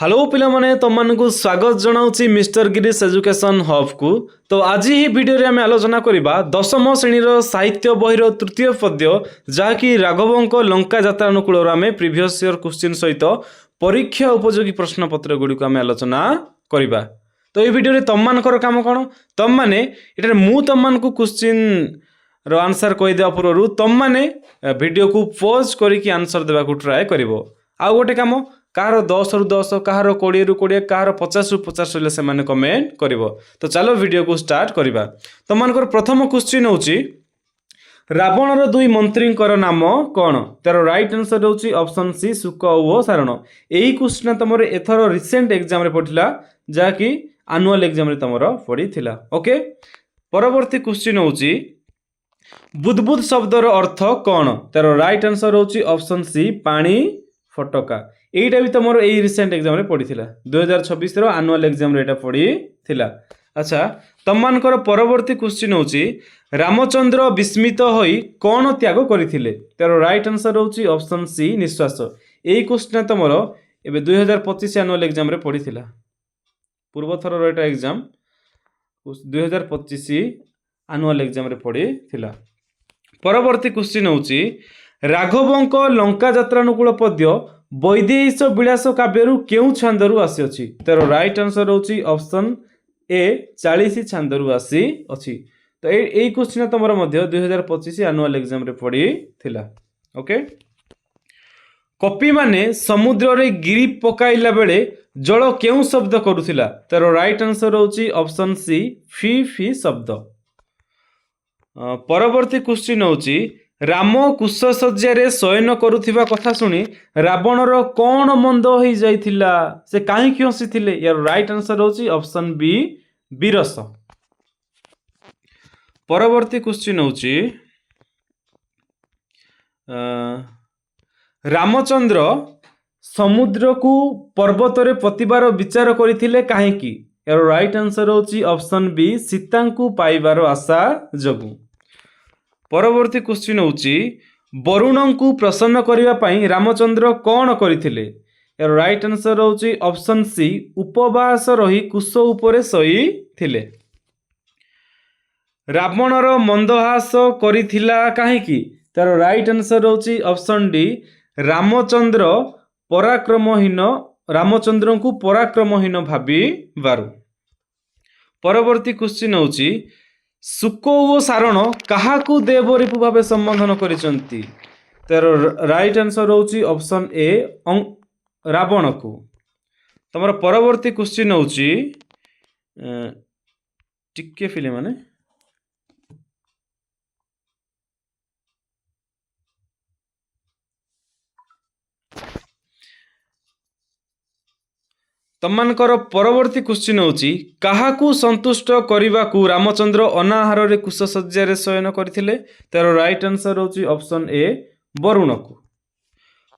Hello पिला माने तुमको स्वागत जनाऊँगी मिस्टर गिरीश एजुकेशन हब को। तो आज ही वीडियो रे आमे आलोचना करिबा दशम श्रेणीर साहित्य बहिर तृतीय पद्य जहाँकि राघवंक लंका यात्रा अनुकूल आमे प्रीवियस ईयर क्वेश्चन सहित परीक्षा उपयोगी प्रश्न पत्र गुड़ी को आमे आलोचना करिबा। तो ये वीडियो रे तममानकर काम कौन तम माने एटारे मु तममानकु क्वेश्चन रो आंसर कहि देवा पूर्व तम माने वीडियो को पॉज करके आंसर देवा को ट्राई करिवो। आ गोटे काम कହାର 10 ରୁ 10 कହାର 20 ରୁ 20 कହାର 50 ରୁ 50 ले से माने कमेंट करिवो। तो चलो वीडियो को स्टार्ट करिबा। तो मानकर प्रथम क्वेश्चन होची रावणर दुई मंत्रींकर नाम कौन। तार राइट आंसर होची ऑप्शन सी सुक ओ सारण। एही क्वेश्चन तमरे एथरो रिसेंट एग्जाम रे पढिला जाकी एनुअल एग्जाम रे तमरो पढिथिला। ओके परवर्ती क्वेश्चन होची बुदबुद शब्दर अर्थ कौन। तार राइट आंसर होची ऑप्शन सी पानी फटका। एटा भी तुम यही रिसेंट एग्जाम रे पढ़ी 2026 एनुअल एग्जाम रे पढ़ी। अच्छा तममानकर परवर्ती क्वेश्चन होची रामचंद्र विस्मित होई कौन त्याग करथिले। तार राइट आंसर होची ऑप्शन सी निश्वास। एही क्वेश्चन तुमरो एबे 2025 एनुअल एग्जाम रे पढ़ी पूर्व थर एटा एग्जाम 2025 एनुअल एग्जाम रे पढ़ी। परवर्ती क्वेश्चन होची राघवंक लंका यात्रानुकूल पद्य वैदेहीश विलास काव्यरू केउ छांदरू आसी अछि। तार राइट आंसर होची ऑप्शन ए 40 छांदरू आसी अछि। तो एई क्वेश्चन तमरो मध्य 2025 एनुअल एग्जाम रे पढ़ी थिला। ओके कपि माने समुद्र रे गिरी पकाइला बेले जल केउ शब्द करूथिला। तार राइट आंसर होची ऑप्शन सी फी फी शब्द। परवर्ती क्वेश्चन होची राम कुशसज्जा शयन करुथिबा कथा सुनी रावणर कौन मंद हो जाइथिला से काहे हसिथिले। यार राइट आंसर होची ऑप्शन बी विरस। परवर्ती क्वेश्चन होची रामचंद्र समुद्र को पर्वत रे पतिबार विचार करथिले काहेकि। यार राइट आंसर होची ऑप्शन बी सीता को पाइबार आशा जगु। परवर्ती क्वेश्चन होची वरुण को प्रसन्न करिवा पई रामचंद्र कौन करथिले। यार राइट आंसर होची ऑप्शन सी उपवास रही कुश उपरे सई थिले। रावणर मंदहास करिथिला काहेकि। तार राइट आंसर होची ऑप्शन डी रामचंद्र को पराक्रमहीन भाबी बारु। परवर्ती क्वेश्चन होची सुक ओ सारण काहाकू देवरिपु भावे संबोधन करिसंती। तार राइट आंसर होची ऑप्शन ए रावण को। तमर परवर्ती क्वेश्चन होची टिके फिले माने तममानकर परवर्ती क्वेश्चन होची काहाकू संतुष्ट करिबाकू रामचंद्र अनाहार रे कुशसज्जा रे शयन करथिले। तार राइट आंसर होची ऑप्शन ए वरुण को।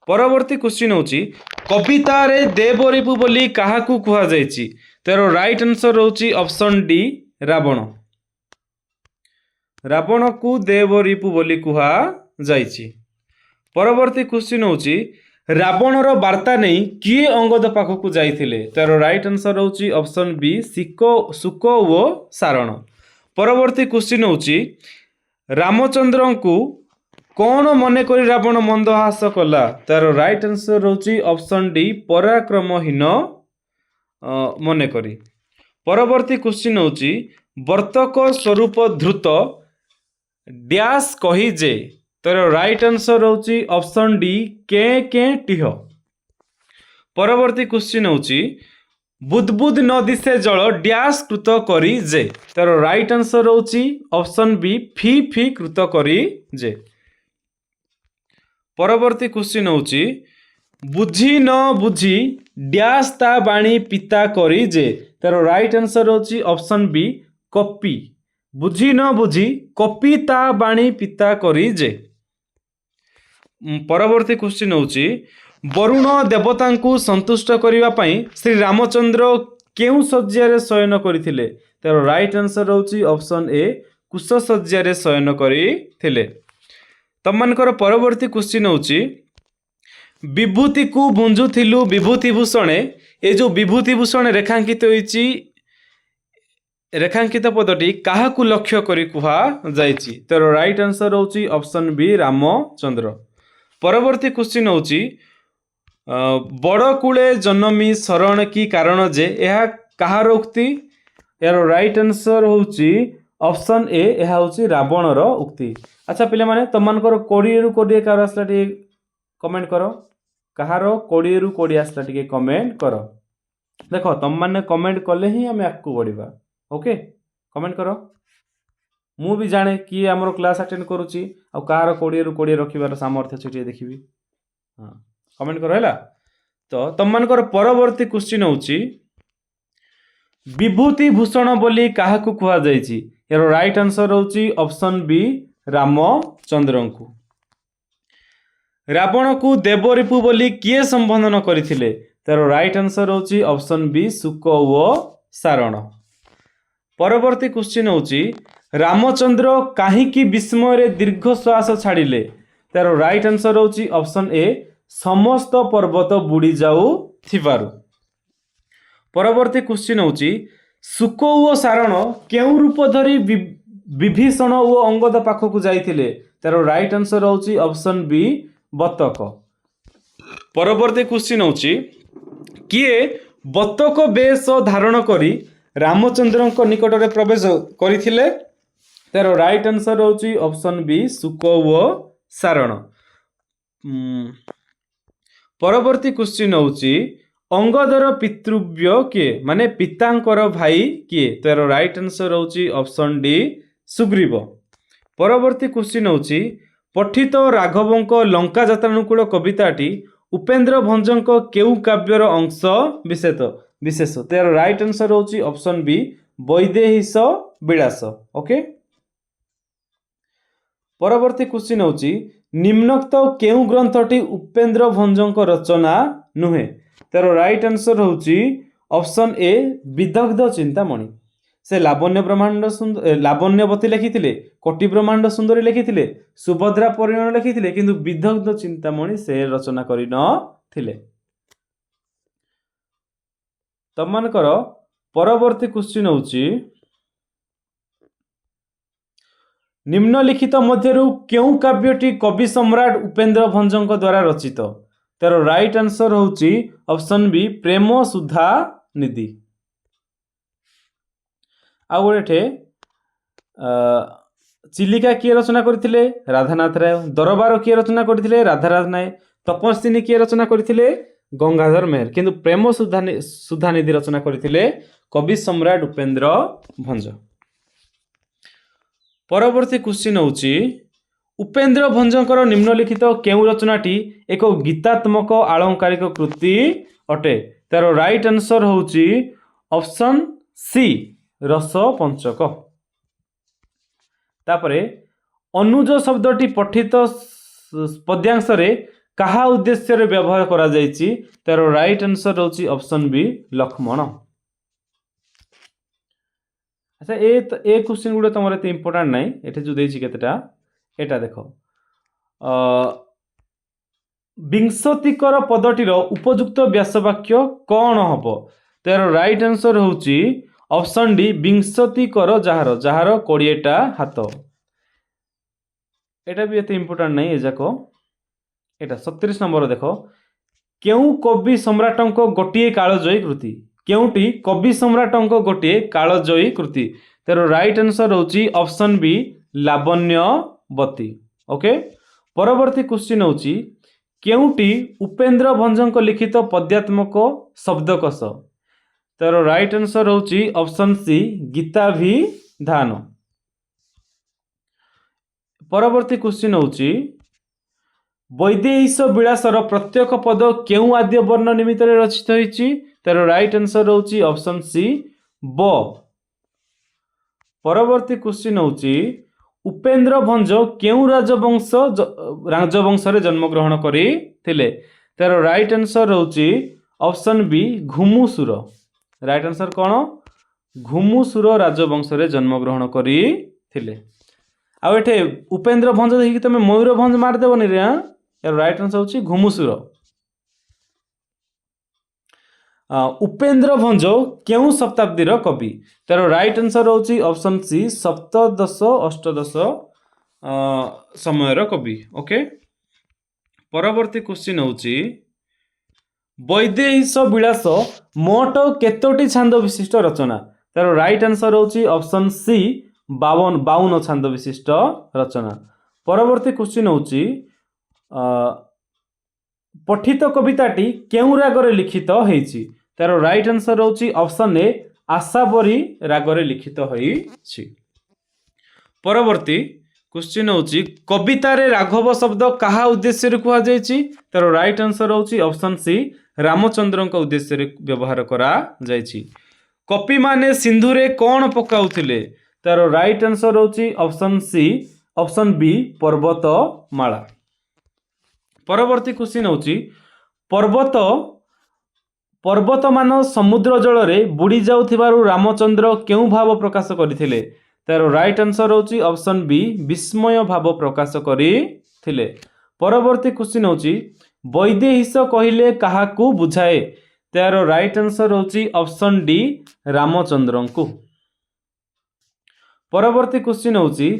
परवर्ती क्वेश्चन होची कविता रे देवरिपु बोली काहाकू कुहा जायछि। तार राइट आंसर होची ऑप्शन डी रावण। रावण को देवरिपु बोली कुहा जायछि। परवर्ती क्वेश्चन होची रावणर वार्ता नहीं किए अंगद पाखक जाइथिले। तार राइट आंसर होची ऑप्शन बी सुक ओ सारण। परवर्ती क्वेश्चन होची रामचंद्र को कौन मने करी रावण मंदहास कला। तार राइट आंसर होची ऑप्शन डी पराक्रमहीन मने करी। परवर्ती क्वेश्चन होची वर्तक स्वरूप धृत डैश कही जे। तार राइट आंसर होची ऑप्शन डी के टिह। परवर्ती क्वेश्चन होची बुदबुद न दिसे जल डैश कृत करी जे। तार राइट आंसर होची ऑप्शन बी फी फी कृत करी जे। परवर्ती क्वेश्चन होची बुझी न बुझी डैश ता बाणी पिता करी जे। तार राइट आंसर होची ऑप्शन बी कपि। बुझी न बुझी कपि ता बाणी पिता करी जे। परवर्ती क्वेश्चन होची वरुण देवता को संतुष्ट करिवा पई श्री रामचंद्र केउ सज्जा रे शयन करथिले। तार राइट आंसर होची ऑप्शन ए कुश सज्जा रे शयन करथिले। तममानकर परवर्ती क्वेश्चन होची विभूति को बुंजुथिलु विभूति भूषणे ए जो विभूतिभूषण रेखांकित होईची रेखांकित पदटी काहाकू लक्ष्य करी कुहा जायछि तर राइट आंसर होची ऑप्शन बी रामचंद्र। परवर्ती क्वेश्चन होची बड़ कूले जन्मी शरण की कारण जे यह कहार उक्ति यार राइट आंसर होची ऑप्शन ए यह होची रावणर उक्ति। अच्छा पिले माने तमनकर 20 रु 20 कार आसला टी कमेंट करो कहार 20 रु 20 आसला टी कमेंट करो। देखो तुम माने कमेंट कले ही हमें आगू बढ़िबा। ओके कमेंट करो मु भी जाने कि आमर क्लास अटेंड करुच्ची आ कहार 20 रु 20 रखिबार सामर्थ्य अछि देखिबी। हाँ कमेंट करो हैला। तो तुमମାନଙ୍କର परवर्ती क्वेश्चन होची विभूति भूषण बोली काहाकू कुहा जायछि यार राइट आंसर होची ऑप्शन बी रामचंद्र को। रावण को देवरिपु बोली किए संबोधन करथिले तार राइट आंसर होची ऑप्शन बी शुक ओ सारण। परवर्ती क्वेश्चन होची रामचंद्र काहीकि विस्मय रे दीर्घ श्वास छाड़िले तार राइट आंसर होची ऑप्शन ए समस्त पर्वत बुड़ी जाऊ थिबारु। परवर्ती क्वेश्चन होची शुक ओ सारण केउ रूप धरी विभीषण ओ अंगद पाखकु जाइथिले तार राइट आंसर होची ऑप्शन बी बतक। परवर्ती क्वेश्चन होची किए बतक बेश धारण करी रामचंद्र निकट में प्रवेश करथिले तार राइट आंसर होची ऑप्शन बी शुक ओ सारण। परवर्ती क्वेश्चन होची अंगदर पितृव्य किए माने पितांकर भाई किए तार राइट आंसर होची ऑप्शन डी सुग्रीव। परवर्ती क्वेश्चन होची पठित राघवंक लंका जात्रानुकूल कविताटी उपेन्द्र भंजक केउ काव्यर अंश विशेष तार राइट आंसर होची ऑप्शन बी वैदेहीश विलास। ओके परवर्ती क्वेश्चन होची निम्नोक्त केउ ग्रंथटी उपेन्द्र भंजक रचना नुहे तार राइट आंसर होची ऑप्शन ए विदग्ध चिंतामणि। से लावण्य ब्रह्मांड लावण्यवती लिखिथिले कोटि ब्रह्मांड सुंदरी लिखिथिले सुभद्रा परिणय लिखिथिले किंतु विदग्ध चिंतामणि से रचना करि न थिले। तमनकर परवर्ती क्वेश्चन होची निम्नलिखित मध्यरु केउ काव्यटी कवि सम्राट उपेन्द्र भंजक द्वारा रचित तार राइट आंसर होची ऑप्शन बी प्रेम सुधा निधि। आ गोटे चिलिका किए रचना करथिले राधानाथ राय। दरबार किए रचना करथिले राधानाथ नाय। तपस्विनी किए रचना करथिले गंगाधर मेहर किंतु प्रेम सुधा निधि रचना करथिले कवि सम्राट उपेन्द्र भंज। परवर्ती क्वेश्चन होची उपेन्द्र भंजकर निम्नलिखित केउ रचनाटी एक गीतात्मक आलंकारिक कृति अटे तार राइट आंसर होची ऑप्शन सी रस पंचक। तापरे अनुज शब्दटी पठित पद्यांश रे कहा उद्देश्य रे व्यवहार करा जायछि तार राइट आंसर होची ऑप्शन बी लक्ष्मण। अच्छा ए क्वेश्चन गुडे तमरे ते इंपोर्टेंट नाही एठे जो देछि केतेटा एटा देखो विंशतिकर पदटीर उपयुक्त व्यासवाक्य कौन हबो तार राइट आंसर होची ऑप्शन डी विंशतिकर जहार 20टा हाथ। एटा भी एते इंपोर्टेंट नहीं एजाको एटा 37 नंबर देखो केउ कवि सम्राटंक गोटिए कालजयी कृति केउटी कवि सम्राटंक गोटिए कालजयी कृति तार राइट आंसर होची ऑप्शन बी लावण्यवती। ओके परवर्ती क्वेश्चन होची केउटी उपेन्द्र भंजक लिखित पद्यात्मक शब्दकोश तार राइट आंसर होची ऑप्शन सी गीताभिधान। परवर्ती क्वेश्चन होची वैदेहीश विलासर प्रत्येक पद केउ आद्य वर्ण निमित्त रचित होईची तार राइट आंसर होची ऑप्शन सी ब। परवर्ती क्वेश्चन होची उपेन्द्र भंज केउ राजवंश रे जन्म ग्रहण करिथिले तार राइट आंसर होची ऑप्शन बी घुमुसुर। राइट आंसर कौन घुमुसुर राजवंश रे जन्म ग्रहण करिथिले। आ एठे उपेन्द्र भंज देखि तमे मयूर भंज मार देबनी रे यार राइट आंसर होची घुमुसुर। उपेन्द्र भंज केउ शताब्दी कवि तार राइट आंसर होची ऑप्शन सी सप्तदश अष्टदश समय कवि ओके परवर्ती क्वेश्चन होची वैदेहिश विलास मोट केतोटी छांद विशिष्ट रचना तार राइट आंसर होची ऑप्शन सी 52 छांद विशिष्ट रचना परवर्ती क्वेश्चन होची पठित कविताटी केउ रागरे लिखित होईची तार राइट आंसर होची ऑप्शन ए आशाबरी रागरे लिखित होईची परवर्ती क्वेश्चन होची कवितारे राघव शब्द कहा उद्देश्य रे कुहा जायछि तार राइट आंसर होची ऑप्शन सी रामचंद्रଙ୍କ उद्देश्य रे व्यवहार करा जायछि कपि माने सिंधुरे कोन पकाउथिले तार राइट आंसर होची ऑप्शन सी ऑप्शन बी पर्वतमाला परवर्ती क्वेश्चन होची पर्वत मान समुद्र जल रे बुड़ी जाउथिबारु रामचंद्र केउ भाव प्रकाश करथिले तार राइट आंसर होची ऑप्शन बी विस्मय भाव प्रकाश करथिले परवर्ती क्वेश्चन होची वैदेहिश कहिले काहाकू बुझाए तार राइट आंसर होची ऑप्शन डी रामचंद्रଙ୍କୁ परवर्ती क्वेश्चन होची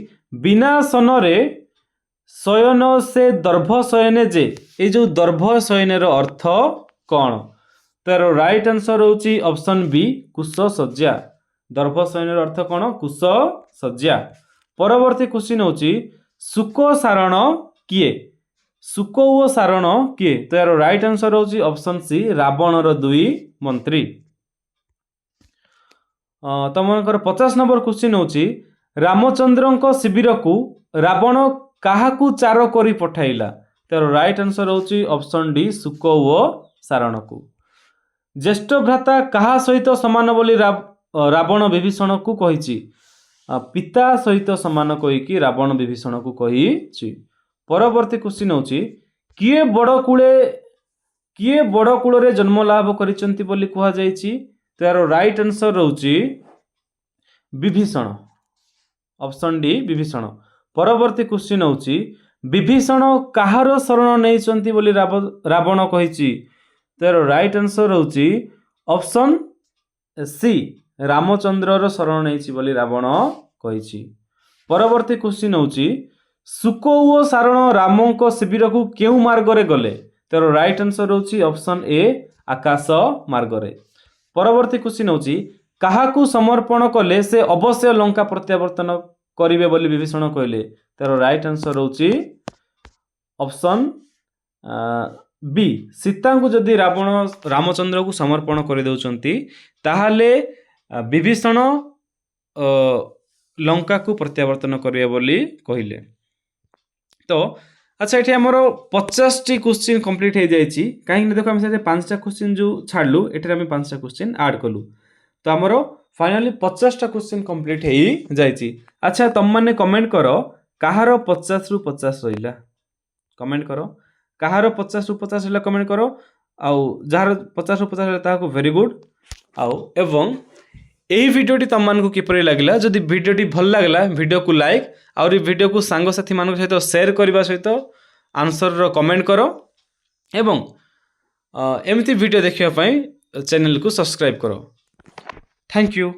बिना सनरे शयन से दर्भ शयने जे ए जो दर्भ शयने रो अर्थ कौन तार राइट आंसर होची ऑप्शन बी कुश सज्जा दर्भ शयन रो अर्थ कौन कुश सज्जा परवर्ती क्वेश्चन होची सुक सारण किए सुक ओ सारण किए तार राइट आंसर होची ऑप्शन सी रावण रो दुई मंत्री तमनकर 50 नंबर क्वेश्चन होची रामचंद्रଙ୍କ शिविर को रावण काहाकू चार करी पठाइला तार राइट आंसर होची ऑप्शन डी सुक ओ सारण को ज्येष्ठ भ्राता कहा सहित समान बोली रावण विभीषण को कहिछि पिता सहित समान कहिकी रावण विभीषण को कहिछि परवर्ती क्वेश्चन होची किए बड़ कूल रे जन्म लाभ करिसंती बोली कुहा जायछि तार राइट आंसर रहउछि विभीषण ऑप्शन डी विभीषण परवर्ती क्वेश्चन होची विभीषण काहार शरण नैचंती बोली रावण कहिछि तार राइट आंसर होची ऑप्शन सी रामचंद्र शरण नैछि बोली रावण कहिछि परवर्ती क्वेश्चन होची सुक ओ सारण रामଙ୍କ शिविर को केउ मार्ग रे गले तार राइट आंसर होची ऑप्शन ए आकाश मार्ग रे परवर्ती क्वेश्चन होची काहाकू समर्पण कले से अवश्य लंका प्रत्यावर्तन करिवे बोली विभीषण कहले तार राइट आंसर होची ऑप्शन बी सीता को जदि रावण रामचंद्र को समर्पण कर दउचंती ताहाले विभीषण लंका को प्रत्यावर्तन करिवे बोली कहिले तो अच्छा ये आमर 50 टी क्वेश्चन कंप्लीट हो जाइए कहीं देखो आम 5टा क्वेश्चन जो छाड़लु ये 5टा क्वेश्चन ऐड कलु तो आमर फाइनाली 50टा क्वेश्चन कंप्लीट हो जाइए अच्छा तुम मैंने कमेंट कर कहार 50 रु 50 रहा कमेंट कर कहार 50 रु 50 रहा कमेंट कर आउ जार 50 रु 50 रहा वेरी गुड आउ एवं यही भिडियोटी तुम मानक किपरि लागला जदि भिडियोटी भल लागला भिडियो को लाइक और भिडियो को सांग साथी मान सहित शेयर करने सहित आंसर कमेंट कर एवं एमती भिडियो देखिया चैनल को सब्सक्राइब करो थैंक यू।